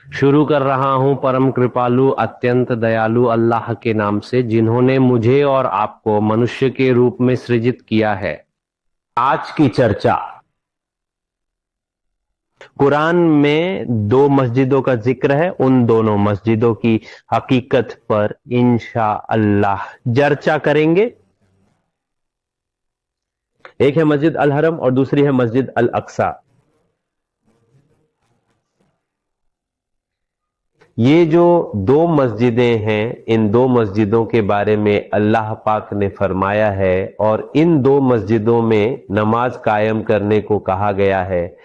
शुरू कर रहा हूं परम कृपालु अत्यंत दयालु अल्लाह के नाम से, जिन्होंने मुझे और आपको मनुष्य के रूप में सृजित किया है। आज की चर्चा कुरान में दो मस्जिदों का जिक्र है, उन दोनों मस्जिदों की हकीकत पर इंशा अल्लाह चर्चा करेंगे। एक है मस्जिद अल हरम और दूसरी है मस्जिद अल अक्सा। ये जो दो मस्जिदें हैं, इन दो मस्जिदों के बारे में अल्लाह पाक ने फरमाया है और इन दो मस्जिदों में नमाज कायम करने को कहा गया है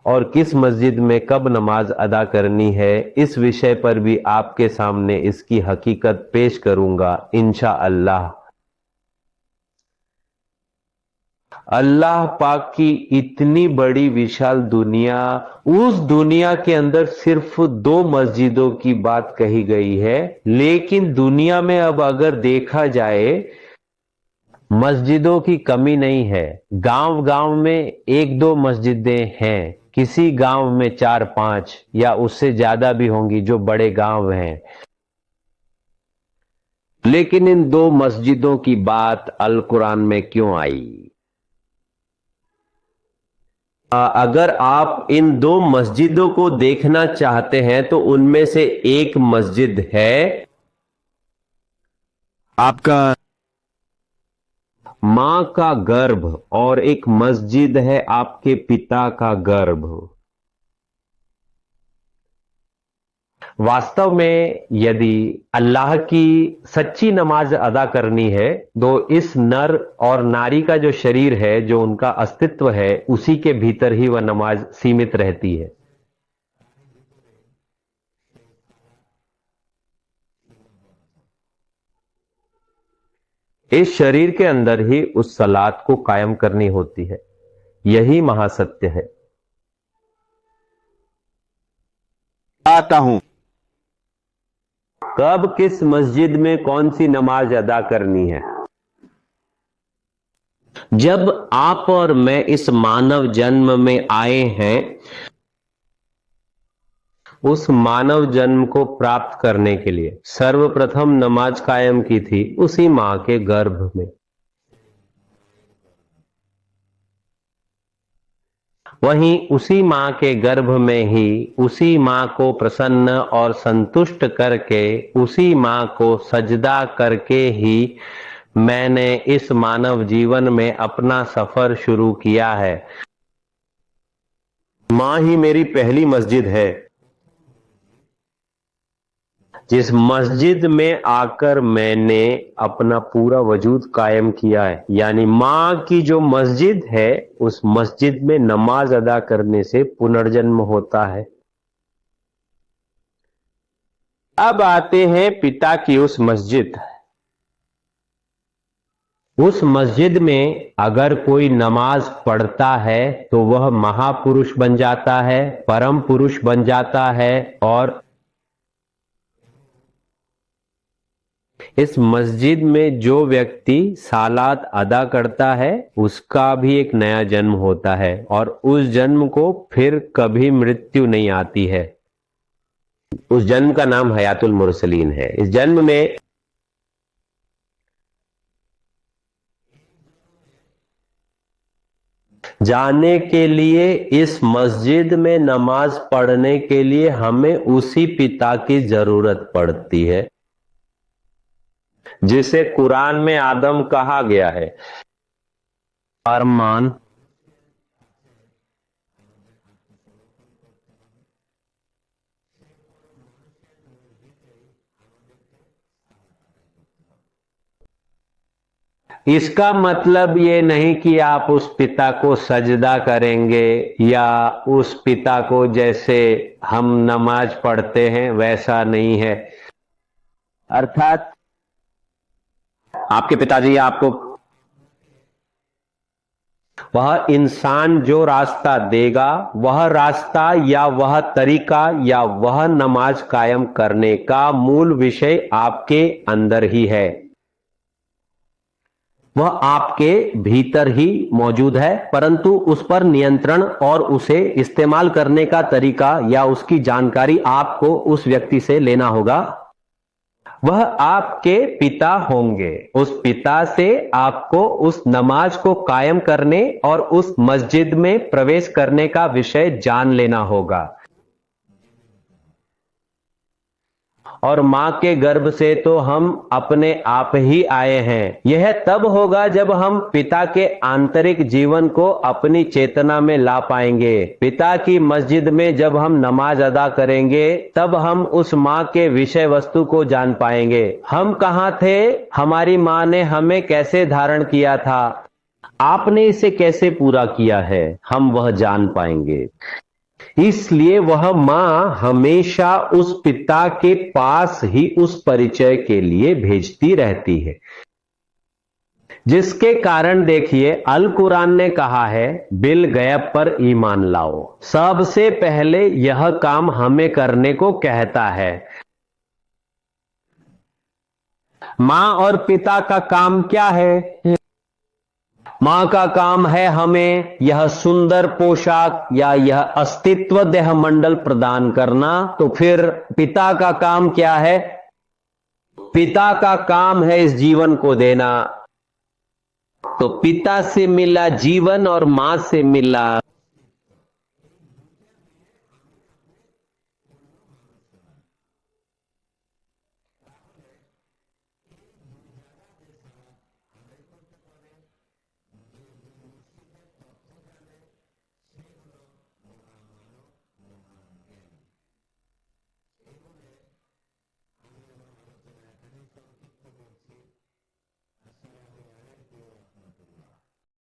और किस मस्जिद में कब नमाज अदा करनी है, इस विषय पर भी आपके सामने इसकी हकीकत पेश करूंगा इंशा अल्लाह। अल्लाह पाक की इतनी बड़ी विशाल दुनिया, उस दुनिया के अंदर सिर्फ दो मस्जिदों की बात कही गई है, लेकिन दुनिया में अब अगर देखा जाए मस्जिदों की कमी नहीं है। गांव गांव में एक दो मस्जिदें हैं, किसी गांव में 4-5 या उससे ज्यादा भी होंगी जो बड़े गांव हैं, लेकिन इन दो मस्जिदों की बात अल कुरान में क्यों आई? अगर आप इन दो मस्जिदों को देखना चाहते हैं तो उनमें से एक मस्जिद है आपका मां का गर्भ और एक मस्जिद है आपके पिता का गर्भ। वास्तव में यदि अल्लाह की सच्ची नमाज अदा करनी है तो इस नर और नारी का जो शरीर है, जो उनका अस्तित्व है, उसी के भीतर ही वह नमाज सीमित रहती है। इस शरीर के अंदर ही उस सलात को कायम करनी होती है। यही महासत्य है। आता हूं कब किस मस्जिद में कौन सी नमाज अदा करनी है। जब आप और मैं इस मानव जन्म में आए हैं, उस मानव जन्म को प्राप्त करने के लिए सर्वप्रथम नमाज कायम की थी उसी मां के गर्भ में। वहीं उसी मां के गर्भ में ही उसी मां को प्रसन्न और संतुष्ट करके, उसी मां को सजदा करके ही मैंने इस मानव जीवन में अपना सफर शुरू किया है। मां ही मेरी पहली मस्जिद है। जिस मस्जिद में आकर मैंने अपना पूरा वजूद कायम किया है, यानी मां की जो मस्जिद है, उस मस्जिद में नमाज अदा करने से पुनर्जन्म होता है। अब आते हैं पिता की उस मस्जिद। उस मस्जिद में अगर कोई नमाज पढ़ता है तो वह महापुरुष बन जाता है, परम पुरुष बन जाता है और इस मस्जिद में जो व्यक्ति सालात अदा करता है उसका भी एक नया जन्म होता है और उस जन्म को फिर कभी मृत्यु नहीं आती है। उस जन्म का नाम हयातुल मुरसलीन है। इस जन्म में जाने के लिए, इस मस्जिद में नमाज पढ़ने के लिए हमें उसी पिता की जरूरत पड़ती है जिसे कुरान में आदम कहा गया है। अरमान इसका मतलब ये नहीं कि आप उस पिता को सजदा करेंगे या उस पिता को जैसे हम नमाज पढ़ते हैं वैसा नहीं है। अर्थात आपके पिताजी आपको वह इंसान जो रास्ता देगा, वह रास्ता या वह तरीका या वह नमाज कायम करने का मूल विषय आपके अंदर ही है। वह आपके भीतर ही मौजूद है, परंतु उस पर नियंत्रण और उसे इस्तेमाल करने का तरीका या उसकी जानकारी आपको उस व्यक्ति से लेना होगा। वह आपके पिता होंगे। उस पिता से आपको उस नमाज को कायम करने और उस मस्जिद में प्रवेश करने का विषय जान लेना होगा। और मां के गर्भ से तो हम अपने आप ही आए हैं। यह तब होगा जब हम पिता के आंतरिक जीवन को अपनी चेतना में ला पाएंगे। पिता की मस्जिद में जब हम नमाज अदा करेंगे तब हम उस मां के विषय वस्तु को जान पाएंगे। हम कहां थे, हमारी मां ने हमें कैसे धारण किया था, आपने इसे कैसे पूरा किया है, हम वह जान पाएंगे। इसलिए वह मां हमेशा उस पिता के पास ही उस परिचय के लिए भेजती रहती है, जिसके कारण देखिए अल कुरान ने कहा है बिल गैब पर ईमान लाओ। सबसे पहले यह काम हमें करने को कहता है। मां और पिता का काम क्या है? मां का काम है हमें यह सुंदर पोशाक या यह अस्तित्व देह मंडल प्रदान करना। तो फिर पिता का काम क्या है? पिता का काम है इस जीवन को देना। तो पिता से मिला जीवन और मां से मिला